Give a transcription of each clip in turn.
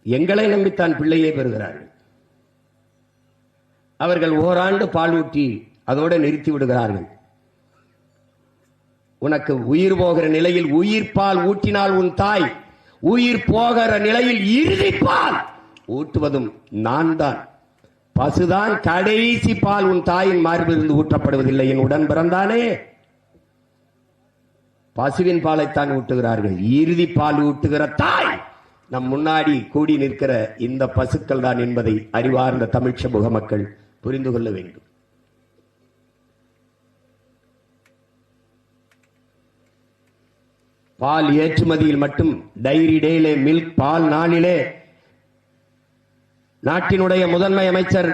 எங்களை நம்பித்தான் பிள்ளையே பெறுகிறார்கள். அவர்கள் ஓராண்டு பால் ஊற்றி அதோடு நிறுத்தி விடுகிறார்கள். உனக்கு உயிர் போகிற நிலையில் உயிர் பால் ஊற்றினால் உன் தாய், உயிர் போகிற நிலையில் இறுதி பால் ஊட்டுவதும் நான் தான். பசுதான் கடைசி பால் உன் தாயின் மார்பிலிருந்து ஊற்றப்படுவதில்லை. என் உடன் பிறந்தானே பசுவின் பாலைத்தான் ஊட்டுகிறார்கள். இறுதி பால் ஊட்டுகிற தாய் நம் முன்னாடி கூடி நிற்கிற இந்த பசுக்கள் தான் என்பதை அறிவார்ந்த தமிழ் சமூக மக்கள் புரிந்து கொள்ள வேண்டும். பால் ஏற்றுமதியில் மட்டும் டைரி டேலே மில்க் பால் நாளிலே நாட்டினுடைய முதன்மை அமைச்சர்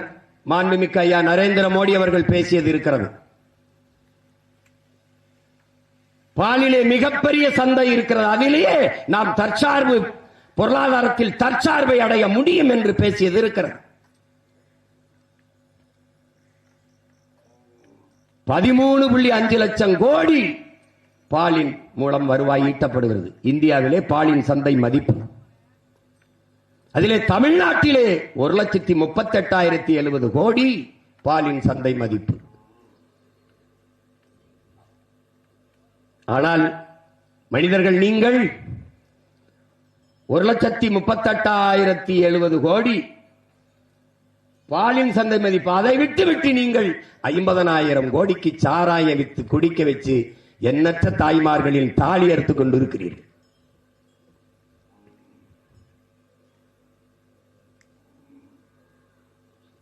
மாண்புமிக்க ஐயா நரேந்திர மோடி அவர்கள் பேசியது இருக்கிறது. பாலிலே மிகப்பெரிய சந்தை இருக்கிறது, அதிலேயே நாம் தற்சார்பு பொருளாதாரத்தில் தற்சார்பை அடைய முடியும் என்று பேசியது இருக்கிறது. 13.5 லட்சம் கோடி பாலின் மூலம் வருவாய் ஈட்டப்படுகிறது. இந்தியாவிலே பாலின் சந்தை மதிப்பு, அதிலே தமிழ்நாட்டிலே 1,38,070 கோடி பாலின் சந்தை மதிப்பு. ஆனால் மனிதர்கள் நீங்கள் 1,38,070 கோடி பாலின் சந்தை மதிப்பு, அதை விட்டு நீங்கள் 50,000 கோடிக்கு சாராய வித்து குடிக்க வச்சு எண்ணற்ற தாய்மார்களின் தாலி அறுத்துக் கொண்டிருக்கிறீர்கள்.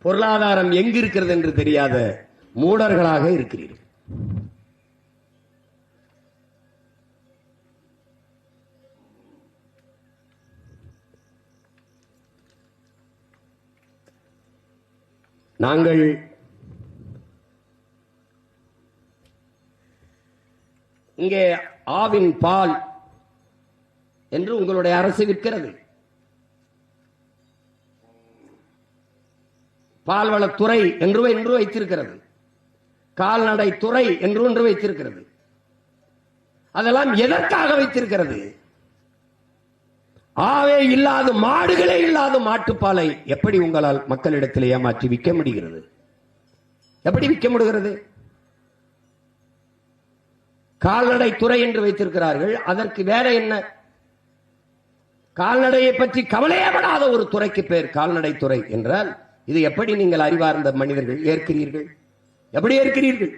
பொருளாதாரம் எங்கு இருக்கிறது என்று தெரியாத மூடர்களாக இருக்கிறீர்கள். நாங்கள் இங்கே ஆவின் பால் என்று உங்களுடைய அரசு விற்கிறது. பால்வளத்துறை என்று வைத்திருக்கிறது, கால்நடை துறை என்று வைத்திருக்கிறது. அதெல்லாம் எதற்காக வைத்திருக்கிறது? ஆவே இல்லாத, மாடுகளே இல்லாத மாட்டுப்பாலை எப்படி உங்களால் மக்களிடத்தில் ஏமாற்றி விற்க முடிகிறது? எப்படி விற்க முடிகிறது? கால்நடை துறை என்று வைத்திருக்கிறார்கள், அதற்கு வேற என்ன? கால்நடையை பற்றி கவலையப்படாத ஒரு துறைக்கு பேர் கால்நடை துறை என்றால் இது எப்படி நீங்கள் அறிவார்ந்த மனிதர்கள் ஏற்கிறீர்கள்? எப்படி ஏற்கிறீர்கள்?